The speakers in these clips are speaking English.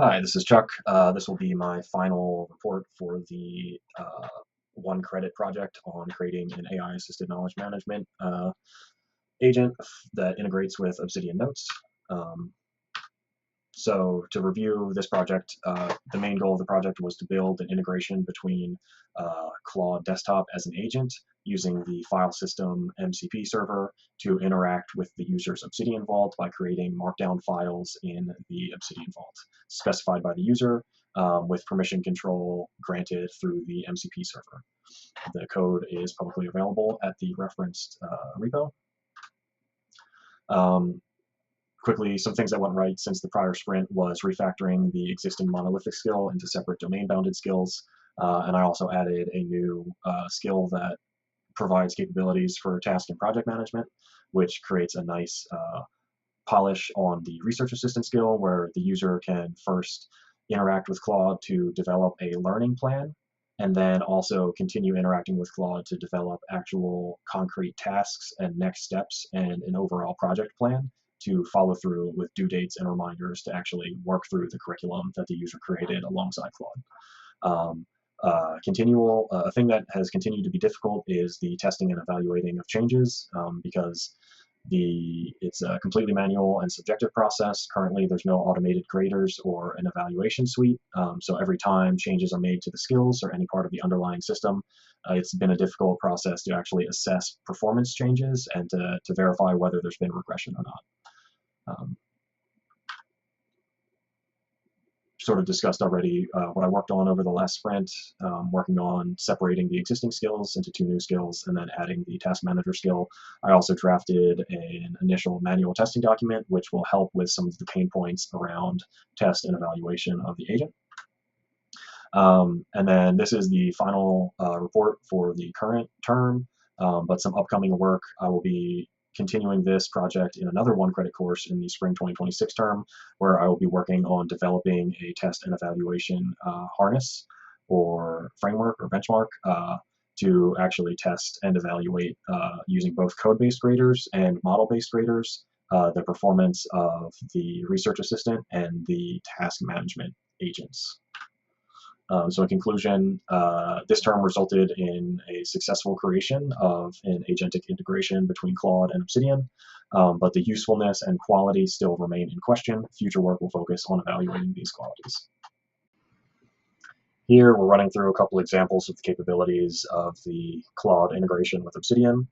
Hi, this is Chuck. This will be my final report for the one credit project on creating an AI-assisted knowledge management agent that integrates with Obsidian Notes. Um, so to review this project, the main goal of the project was to build an integration between Claude Desktop as an agent using the file system MCP server to interact with the user's Obsidian Vault by creating markdown files in the Obsidian Vault specified by the user with permission control granted through the MCP server. The code is publicly available at the referenced repo. Um, Quickly, some things that went right since the prior sprint was refactoring the existing monolithic skill into separate domain-bounded skills, and I also added a new skill that provides capabilities for task and project management, which creates a nice polish on the research assistant skill where the user can first interact with Claude to develop a learning plan, and then also continue interacting with Claude to develop actual concrete tasks and next steps and an overall project plan to follow through with due dates and reminders to actually work through the curriculum that the user created alongside Claude. A thing that has continued to be difficult is the testing and evaluating of changes because it's a completely manual and subjective process. Currently, there's no automated graders or an evaluation suite. So every time changes are made to the skills or any part of the underlying system, it's been a difficult process to actually assess performance changes and to verify whether there's been regression or not. Sort of discussed already what I worked on over the last sprint, working on separating the existing skills into two new skills and then adding the task manager skill. I also drafted an initial manual testing document, which will help with some of the pain points around test and evaluation of the agent. And then this is the final report for the current term, but some upcoming work. I will be continuing this project in another one credit course in the spring 2026 term, where I will be working on developing a test and evaluation harness or framework or benchmark to actually test and evaluate using both code-based graders and model-based graders the performance of the research assistant and the task management agents. So in conclusion, this term resulted in a successful creation of an agentic integration between Claude and Obsidian, but the usefulness and quality still remain in question. Future work will focus on evaluating these qualities. Here we're running through a couple examples of the capabilities of the Claude integration with Obsidian.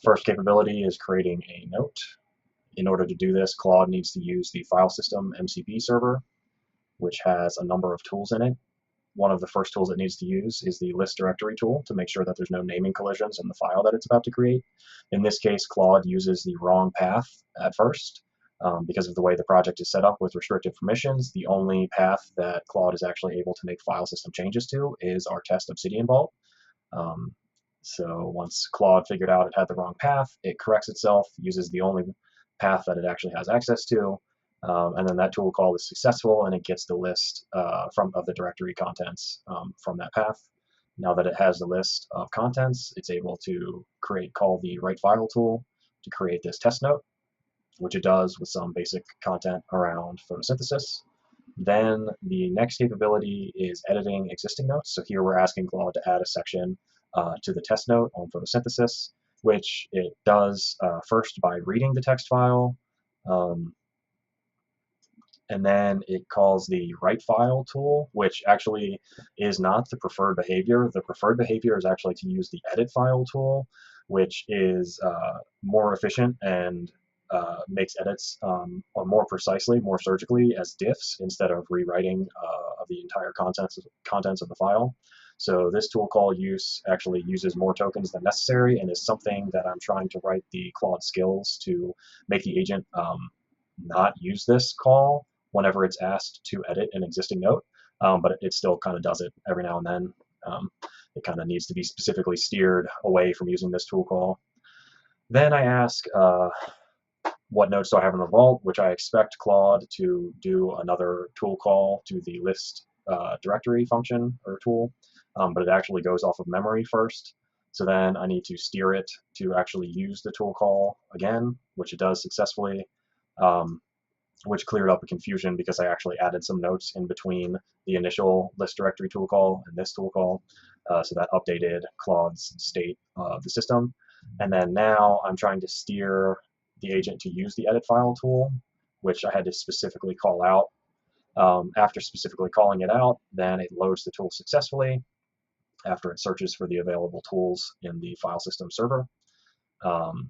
First capability is creating a note. In order to do this, Claude needs to use the file system MCP server, which has a number of tools in it. One of the first tools it needs to use is the list directory tool to make sure that there's no naming collisions in the file that it's about to create. In this case, Claude uses the wrong path at first. Because of the way the project is set up with restricted permissions, the only path that Claude is actually able to make file system changes to is our test Obsidian Vault. So once Claude figured out it had the wrong path, it corrects itself, uses the only path that it actually has access to, and then that tool call is successful and it gets the list of the directory contents from that path. Now that it has the list of contents, it's able to call the write file tool to create this test note, which it does with some basic content around photosynthesis. Then the next capability is editing existing notes. So here we're asking Claude to add a section to the test note on photosynthesis, which it does first by reading the text file, and then it calls the write file tool, which actually is not the preferred behavior. The preferred behavior is actually to use the edit file tool, which is more efficient and makes edits more precisely, more surgically as diffs instead of rewriting of the entire contents of the file. So this tool call use actually uses more tokens than necessary and is something that I'm trying to write the Claude skills to make the agent not use this call whenever it's asked to edit an existing note, but it still kind of does it every now and then. It kind of needs to be specifically steered away from using this tool call. Then I ask what notes do I have in the vault, which I expect Claude to do another tool call to the list directory function or tool, but it actually goes off of memory first. So then I need to steer it to actually use the tool call again, which it does successfully. which cleared up a confusion because I actually added some notes in between the initial list directory tool call and this tool call. So that updated Claude's state of the system. And then now I'm trying to steer the agent to use the edit file tool, which I had to specifically call out. After specifically calling it out, then it loads the tool successfully after it searches for the available tools in the file system server.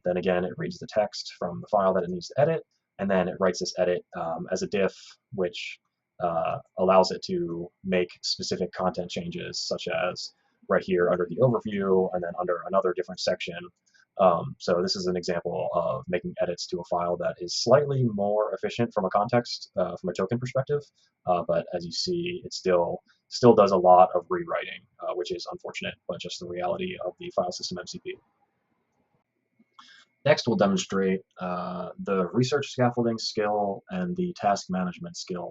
Then again, it reads the text from the file that it needs to edit, and then it writes this edit as a diff, which allows it to make specific content changes, such as right here under the overview, and then under another different section. So this is an example of making edits to a file that is slightly more efficient from a context, from a token perspective, but as you see, it still does a lot of rewriting, which is unfortunate, but just the reality of the file system MCP. Next, we'll demonstrate the research scaffolding skill and the task management skill.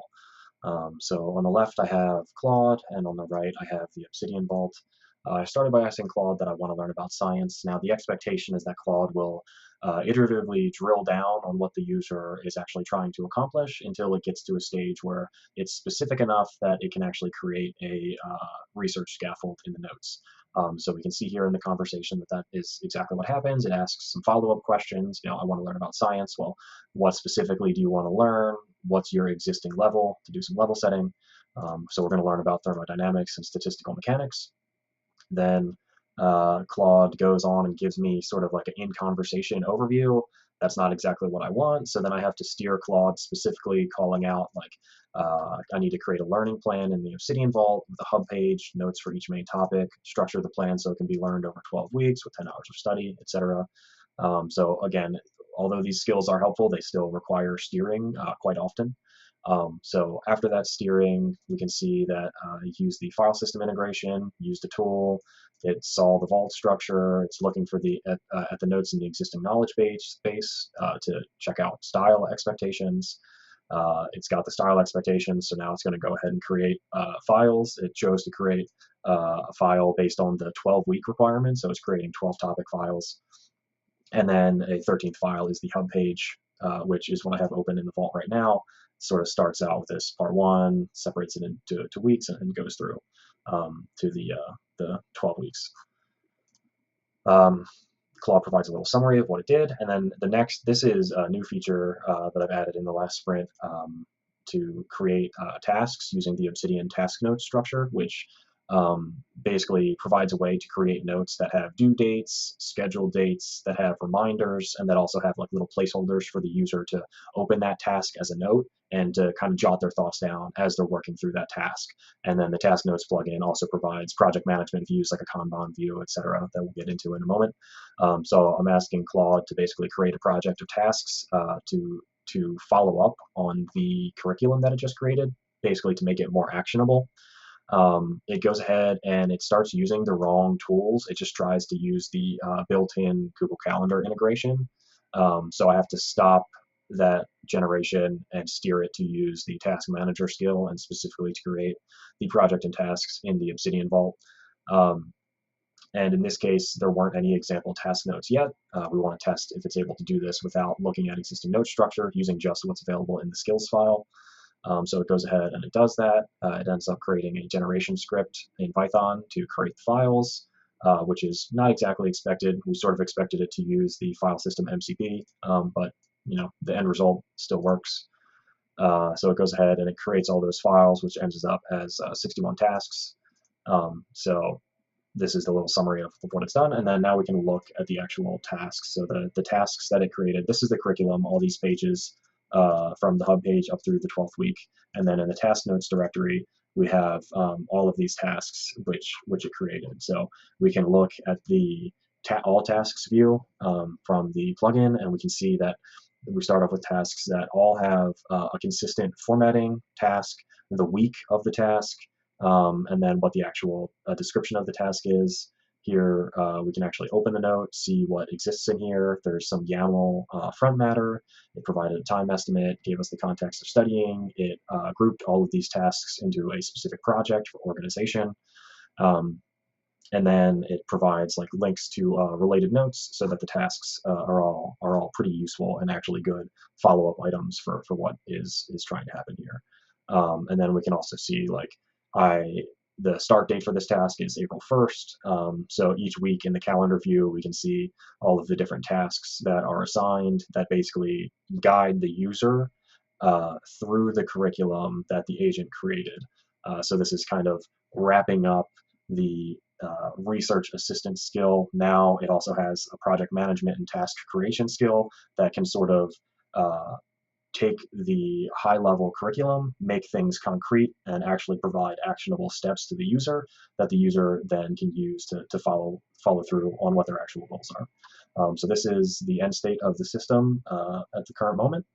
So on the left, I have Claude, and on the right, I have the Obsidian Vault. I started by asking Claude that I want to learn about science. Now, the expectation is that Claude will iteratively drill down on what the user is actually trying to accomplish until it gets to a stage where it's specific enough that it can actually create a research scaffold in the notes. So we can see here in the conversation that that is exactly what happens. It asks some follow-up questions. I want to learn about science. Well, what specifically do you want to learn? What's your existing level, to do some level setting. So we're going to learn about thermodynamics and statistical mechanics. Then Claude goes on and gives me sort of like an in-conversation overview. That's not exactly what I want. So then I have to steer Claude specifically calling out like, I need to create a learning plan in the Obsidian Vault with a hub page, notes for each main topic, structure the plan so it can be learned over 12 weeks with 10 hours of study, etc. So again, although these skills are helpful, they still require steering quite often. So after that steering, we can see that use the file system integration, use the tool, it saw the vault structure, it's looking for the at the notes in the existing knowledge base to check out style expectations. It's got the style expectations, so now it's going to go ahead and create files. It chose to create a file based on the 12-week requirement, so it's creating 12 topic files. And then a 13th file is the hub page, which is what I have open in the vault right now. Sort of starts out with this part 1, separates it into weeks, and goes through to the 12 weeks. Claude provides a little summary of what it did, and then the next, this is a new feature that I've added in the last sprint to create tasks using the Obsidian task note structure, which basically provides a way to create notes that have due dates, scheduled dates, that have reminders, and that also have like little placeholders for the user to open that task as a note and to kind of jot their thoughts down as they're working through that task. And then the task notes plugin also provides project management views like a Kanban view, etc., that we'll get into in a moment. So I'm asking Claude to basically create a project of tasks to follow up on the curriculum that it just created, basically to make it more actionable. It goes ahead and it starts using the wrong tools. It just tries to use the built-in Google Calendar integration. So I have to stop that generation and steer it to use the task manager skill and specifically to create the project and tasks in the Obsidian Vault. And in this case, there weren't any example task notes yet. We want to test if it's able to do this without looking at existing note structure using just what's available in the skills file. So it goes ahead and it does that. It ends up creating a generation script in Python to create the files, which is not exactly expected. We sort of expected it to use the file system MCP, but the end result still works. So it goes ahead and it creates all those files, which ends up as 61 tasks. So this is the little summary of what it's done. And then now we can look at the actual tasks. So the tasks that it created, this is the curriculum, all these pages from the hub page up through the 12th week. And then in the task notes directory, we have all of these tasks which it created. So we can look at the all tasks view from the plugin, and we can see that we start off with tasks that all have a consistent formatting task, the week of the task, and then what the actual description of the task is. Here we can actually open the note, see what exists in here. There's some YAML front matter. It provided a time estimate, gave us the context of studying. It grouped all of these tasks into a specific project for organization. and then it provides like links to related notes so that the tasks are all pretty useful and actually good follow-up items for what is trying to happen here. And then we can also see like the start date for this task is April 1st. So each week in the calendar view, we can see all of the different tasks that are assigned that basically guide the user through the curriculum that the agent created. So this is kind of wrapping up the research assistant skill. Now it also has a project management and task creation skill that can sort of take the high level curriculum, make things concrete, and actually provide actionable steps to the user that the user then can use to follow through on what their actual goals are. So this is the end state of the system at the current moment.